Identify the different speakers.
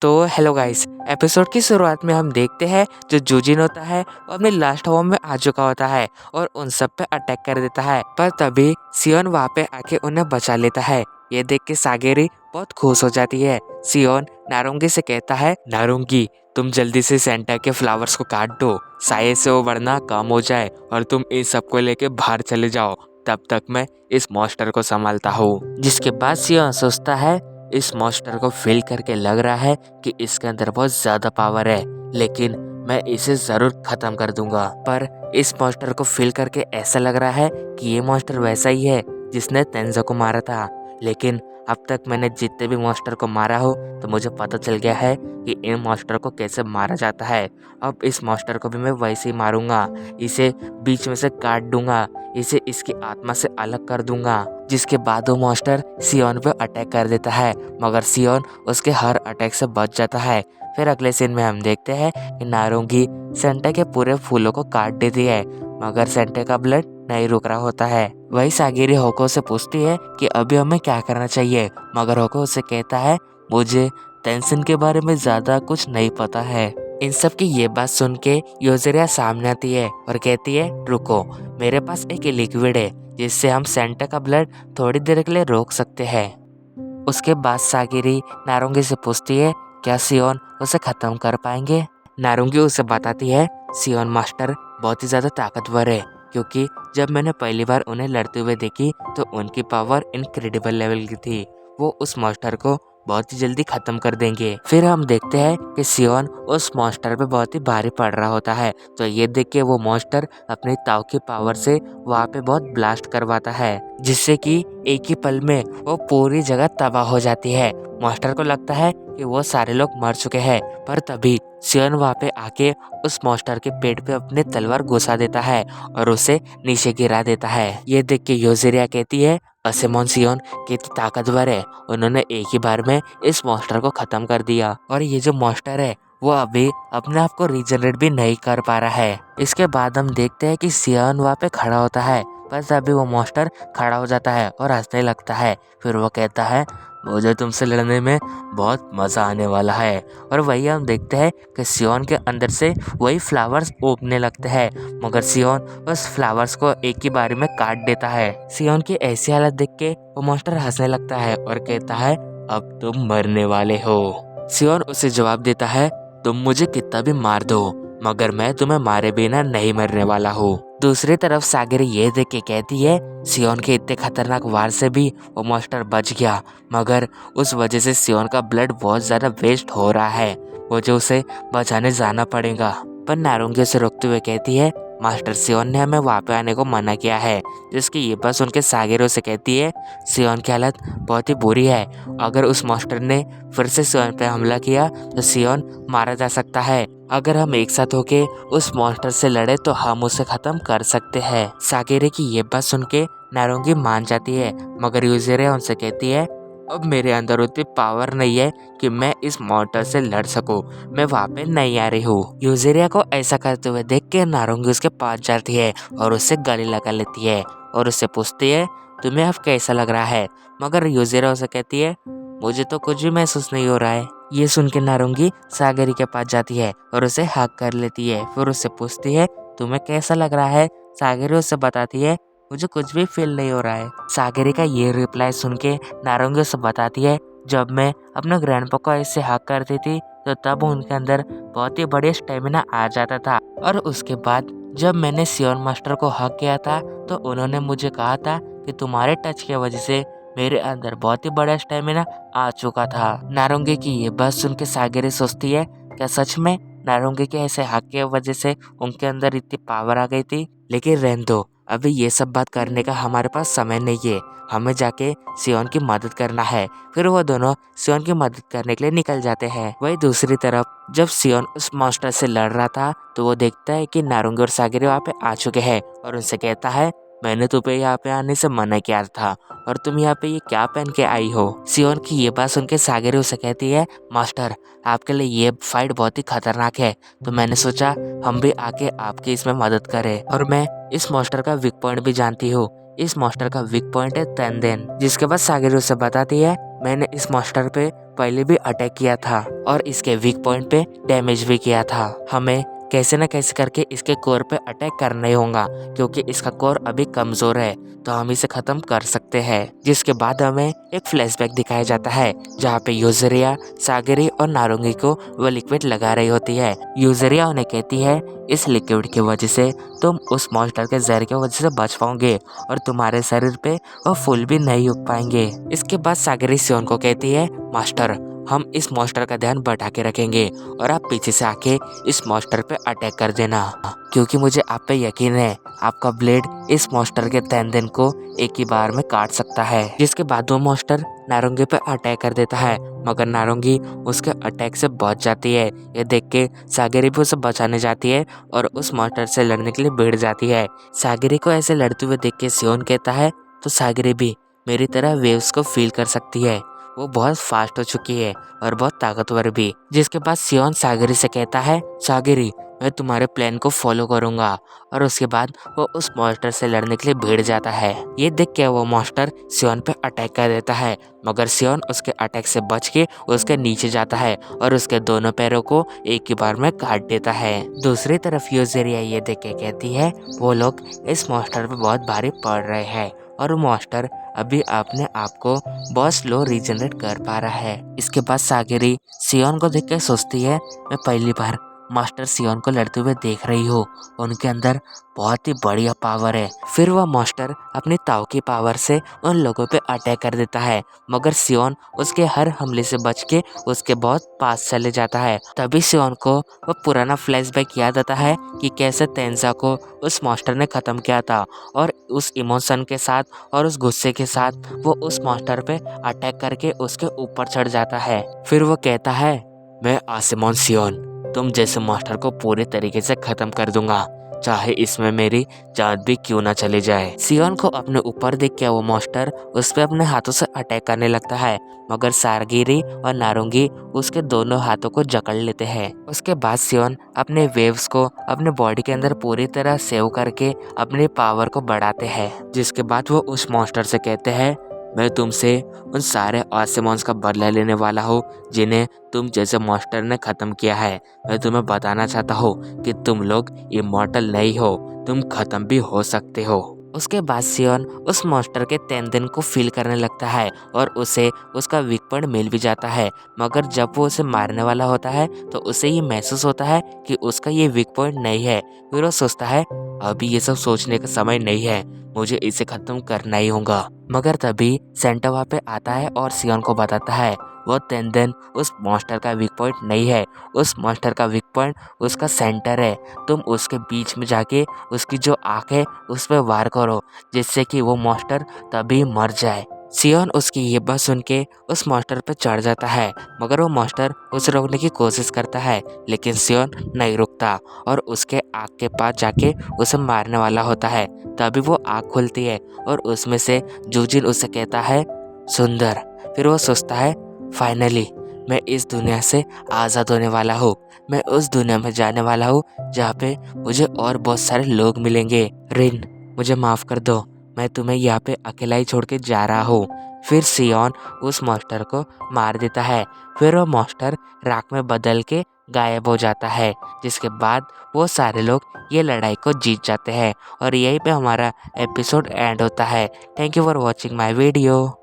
Speaker 1: तो hello guys, episode की शुरुआत में हम देखते हैं जो जूजिन होता है वो अपने लास्ट होम में आ चुका होता है और उन सब पे अटैक कर देता है। पर तभी सियोन वहाँ पे आके उन्हें बचा लेता है। ये देख के सागेरी बहुत खुश हो जाती है। सियोन नारुंगी से कहता है, नारुंगी तुम जल्दी से सेंटा के फ्लावर्स को काट दो, साये से वो बढ़ना कम हो जाए और तुम इन सबको लेके बाहर चले जाओ, तब तक मैं इस मॉन्स्टर को संभालता हूँ। जिसके बाद सियोन सोचता है, इस मॉन्स्टर को फील करके लग रहा है कि इसके अंदर बहुत ज्यादा पावर है, लेकिन मैं इसे जरूर खत्म कर दूंगा। पर इस मॉन्स्टर को फील करके ऐसा लग रहा है कि ये मॉन्स्टर वैसा ही है जिसने तेंजो को मारा था, लेकिन अब तक मैंने जितने भी मॉन्स्टर को मारा हो तो मुझे पता चल गया है कि इन मॉन्स्टर को कैसे मारा जाता है। अब इस मॉन्स्टर को भी मैं वैसे ही मारूंगा, इसे बीच में से काट दूंगा, इसे इसकी आत्मा से अलग कर दूंगा। जिसके बाद वो मॉन्स्टर सियोन पे अटैक कर देता है, मगर सियोन उसके हर अटैक से बच जाता है। फिर अगले सीन में हम देखते हैं कि नारुंगी सेंटा के पूरे फूलों को काट देती है, मगर सेंटा का ब्लड नहीं रुक रहा होता है। वही सागिरी होको से पूछती है कि अभी हमें क्या करना चाहिए, मगर होको उसे कहता है, मुझे टेंशन के बारे में ज्यादा कुछ नहीं पता है। इन सब की ये बात सुन के योजेरिया सामने आती है और कहती है, रुको, मेरे पास एक लिक्विड है जिससे हम सेंटा का ब्लड थोड़ी देर के लिए रोक सकते हैं। उसके बाद सागिरी नारुंगी से पूछती है, क्या सियोन उसे खत्म कर पाएंगे। नारुंगी उसे बताती है, सियोन मास्टर बहुत ही ज्यादा ताकतवर है, क्योंकि जब मैंने पहली बार उन्हें लड़ते हुए देखी तो उनकी पावर इनक्रेडिबल लेवल की थी। वो उस मॉन्स्टर को बहुत ही जल्दी खत्म कर देंगे। फिर हम देखते हैं कि सियोन उस मॉन्स्टर पे बहुत ही भारी पड़ रहा होता है, तो ये देख के वो मॉन्स्टर अपनी ताव की पावर से वहाँ पे बहुत ब्लास्ट करवाता है, जिससे कि एक ही पल में वो पूरी जगह तबाह हो जाती है। मॉन्स्टर को लगता है कि वो सारे लोग मर चुके हैं, पर तभी सियोन वहाँ पे आके उस मॉन्स्टर के पेट पे अपने तलवार घुसा देता है और उसे नीचे गिरा देता है। ये देख के योजेरिया कहती है, असेमोन सियोन कितनी ताकतवर है, उन्होंने एक ही बार में इस मॉन्स्टर को खत्म कर दिया और ये जो मॉन्स्टर है वो अभी अपने आप को रीजनरेट भी नहीं कर पा रहा है। इसके बाद हम देखते हैं कि सियोन वहाँ पे खड़ा होता है, पर तभी वो मॉन्स्टर खड़ा हो जाता है और हंसने लगता है। फिर वो कहता है, मुझे तुमसे लड़ने में बहुत मजा आने वाला है। और वही हम देखते हैं कि सियोन के अंदर से वही फ्लावर्स उगने लगते हैं, मगर सियोन उस फ्लावर्स को एक ही बारी में काट देता है। सियोन की ऐसी हालत देख के वो मॉन्स्टर हंसने लगता है और कहता है, अब तुम मरने वाले हो। सियोन उसे जवाब देता है, तुम मुझे कितना भी मार दो, मगर मैं तुम्हें मारे बिना नहीं मरने वाला हूँ। दूसरी तरफ सागिरी ये देख के कहती है, सियोन के इतने खतरनाक वार से भी वो मॉन्स्टर बच गया, मगर उस वजह से सियोन का ब्लड बहुत ज्यादा वेस्ट हो रहा है, मुझे उसे बचाने जाना पड़ेगा। पर नारुंगी उसे रोकते हुए कहती है, मास्टर सियोन ने हमें वहाँ पे आने को मना किया है। जिसकी ये बात सुन के सागिरी उसे कहती है, सियोन की हालत बहुत ही बुरी है, अगर उस मॉन्स्टर ने फिर से सियोन पे हमला किया तो सियोन मारा जा सकता है। अगर हम एक साथ होके उस मॉन्स्टर से लड़े तो हम उसे खत्म कर सकते हैं। सागिरी की ये बात सुन के नारुंगी मान जाती है, मगर योजेरिया उनसे कहती है, अब मेरे अंदर उतनी पावर नहीं है कि मैं इस मॉन्स्टर से लड़ सकूं, मैं वहाँ पे नहीं आ रही हूँ। योजेरिया को ऐसा करते हुए देख के नारुंगी उसके पास जाती है और उससे गले लगा लेती है और उससे पूछती है, तुम्हें अब कैसा लग रहा है। मगर योजेरिया उसे कहती है, मुझे तो कुछ भी महसूस नहीं हो रहा है। ये सुन के नारुंगी सागरी के पास जाती है और उसे हक कर लेती है। फिर उससे पूछती है, तुम्हें कैसा लग रहा है। सागरी उससे बताती है, मुझे कुछ भी फील नहीं हो रहा है। सागरी का ये रिप्लाई सुन के नारुंगी उससे बताती है, जब मैं अपने ग्रैंडपा को ऐसे हक करती थी तो तब उनके अंदर बहुत ही बढ़िया स्टेमिना आ जाता था, और उसके बाद जब मैंने सियोन मास्टर को हक किया था तो उन्होंने मुझे कहा था कि तुम्हारे टच की वजह से मेरे अंदर बहुत ही बड़ा स्टेमिना आ चुका था। नारुंगी की ये बात सुन के सागरी सोचती है, क्या सच में नारुंगी के ऐसे हक की वजह से उनके अंदर इतनी पावर आ गई थी। लेकिन रहने दो, अभी ये सब बात करने का हमारे पास समय नहीं है, हमें जाके सियोन की मदद करना है। फिर वो दोनों सियोन की मदद करने के लिए निकल जाते हैं। वही दूसरी तरफ जब सियोन उस मॉन्स्टर से लड़ रहा था तो वो देखता है कि नारुंगी और सागिरी वहाँ पे आ चुके हैं और उनसे कहता है, मैंने तुम्हें यहाँ पे आने से मना किया था और तुम यहाँ पे ये क्या पहन के आई हो। सियोन की ये बात सुन के सागिरी उसे कहती है, मास्टर आपके लिए ये फाइट बहुत ही खतरनाक है, तो मैंने सोचा हम भी आके आपकी इसमें मदद करें। और मैं इस मॉन्स्टर का वीक पॉइंट भी जानती हूँ, इस मॉन्स्टर का वीक पॉइंट है तेंदेन। जिसके बाद सागिरी उसे बताती है, मैंने इस मॉन्स्टर पे पहले भी अटैक किया था और इसके वीक पॉइंट पे डैमेज भी किया था। हमें कैसे न कैसे करके इसके कोर पे अटैक करना ही होगा, क्योंकि इसका कोर अभी कमजोर है, तो हम इसे खत्म कर सकते हैं। जिसके बाद हमें एक फ्लैशबैक दिखाया जाता है जहाँ पे यूजरिया, सागरी और नारंगी को वो लिक्विड लगा रही होती है। यूजरिया उन्हें कहती है इस लिक्विड की वजह से तुम उस मॉन्स्टर के जहर की वजह से बच पाओगे और तुम्हारे शरीर पे वो फूल भी नहीं उग पाएंगे। इसके बाद सागरी सियोन को कहती है मास्टर, हम इस मॉन्स्टर का ध्यान बढ़ा के रखेंगे और आप पीछे से आके इस मॉन्स्टर पे अटैक कर देना, क्योंकि मुझे आप पे यकीन है आपका ब्लेड इस मॉन्स्टर के तन को एक ही बार में काट सकता है। जिसके बाद वो मॉन्स्टर नारंगी पे अटैक कर देता है, मगर नारंगी उसके अटैक से बच जाती है। ये देख के सागरी भी उसे बचाने जाती है और उस मॉन्स्टर से लड़ने के लिए भिड़ जाती है। सागरी को ऐसे लड़ते हुए देख के सियोन कहता है तो सागरी भी मेरी तरह वेव्स को फील कर सकती है। वो बहुत फास्ट हो चुकी है और बहुत ताकतवर भी। जिसके बाद सियोन सागरी से कहता है सागरी मैं तुम्हारे प्लान को फॉलो करूंगा, और उसके बाद वो उस मॉन्स्टर से लड़ने के लिए भिड़ जाता है। ये देख के वो मॉन्स्टर सियोन पे अटैक कर देता है, मगर सियोन उसके अटैक से बच के उसके नीचे जाता है और उसके दोनों पैरों को एक ही बार में काट देता है। दूसरी तरफ यूजरिया ये देख के कहती है वो लोग इस मॉन्स्टर पे बहुत भारी पड़ रहे हैं और मॉन्स्टर अभी अपने आप को बहुत स्लो रीजनरेट कर पा रहा है। इसके बाद सागरी सियोन को देख के सोचती है मैं पहली बार मास्टर सियोन को लड़ते हुए देख रही हूँ, उनके अंदर बहुत ही बढ़िया पावर है। फिर वह मास्टर अपनी ताव की पावर से उन लोगों पे अटैक कर देता है, मगर सियोन उसके हर हमले से बच के उसके बहुत पास चले जाता है। तभी सियोन को वह पुराना फ्लैशबैक याद आता है कि कैसे तेंजा को उस मास्टर ने खत्म किया था, और उस इमोशन के साथ और उस गुस्से के साथ वो उस मास्टर पे अटैक करके उसके ऊपर चढ़ जाता है। फिर वो कहता है मैं आसिमोन सियोन तुम जैसे मास्टर को पूरे तरीके से खत्म कर दूंगा, चाहे इसमें मेरी जान भी क्यों ना चली जाए। सियोन को अपने ऊपर देख के वो मास्टर उस पे अपने हाथों से अटैक करने लगता है, मगर सारगिरी और नारंगी उसके दोनों हाथों को जकड़ लेते हैं। उसके बाद सियोन अपने वेव्स को अपने बॉडी के अंदर पूरी तरह सेव करके अपनी पावर को बढ़ाते हैं। जिसके बाद वो उस मास्टर से कहते हैं मैं तुमसे उन सारे आसिमोन्स का बदला लेने वाला हूँ जिन्हें तुम जैसे मास्टर ने खत्म किया है। मैं तुम्हें बताना चाहता हूँ कि तुम लोग इमॉर्टल नहीं हो, तुम खत्म भी हो सकते हो। उसके बाद सियोन उस मास्टर के तेंदन को फील करने लगता है और उसे उसका वीक पॉइंट मिल भी जाता है, मगर जब वो उसे मारने वाला होता है तो उसे ये महसूस होता है कि उसका ये वीक पॉइंट नहीं है। फिर वो सोचता है अभी ये सब सोचने का समय नहीं है, मुझे इसे खत्म करना ही होगा। मगर तभी सेंटा वहाँ पे आता है और सियोन को बताता है वो तेंदन उस मॉन्स्टर का वीक पॉइंट नहीं है, उस मॉन्स्टर का वीक पॉइंट उसका सेंटर है। तुम उसके बीच में जाके उसकी जो आँख है उस पर वार करो, जिससे कि वो मॉन्स्टर तभी मर जाए। सियोन उसकी ये बात सुन के उस मॉन्स्टर पे चढ़ जाता है, मगर वो मॉन्स्टर उसे रोकने की कोशिश करता है, लेकिन सियोन नहीं रुकता और उसके आँख के पास जाके उसे मारने वाला होता है। तभी वो आँख खुलती है और उसमें से जूजिन उसे कहता है सुंदर। फिर वो सोचता है फाइनली मैं इस दुनिया से आज़ाद होने वाला हूँ, मैं उस दुनिया में जाने वाला हूँ जहाँ पे मुझे और बहुत सारे लोग मिलेंगे। रिन मुझे माफ़ कर दो, मैं तुम्हें यहाँ पे अकेला ही छोड़ के जा रहा हूँ। फिर सियोन उस मॉन्स्टर को मार देता है। फिर वो मॉन्स्टर राख में बदल के गायब हो जाता है, जिसके बाद वो सारे लोग ये लड़ाई को जीत जाते हैं और यहीं पे हमारा एपिसोड एंड होता है। Thank you for watching my video.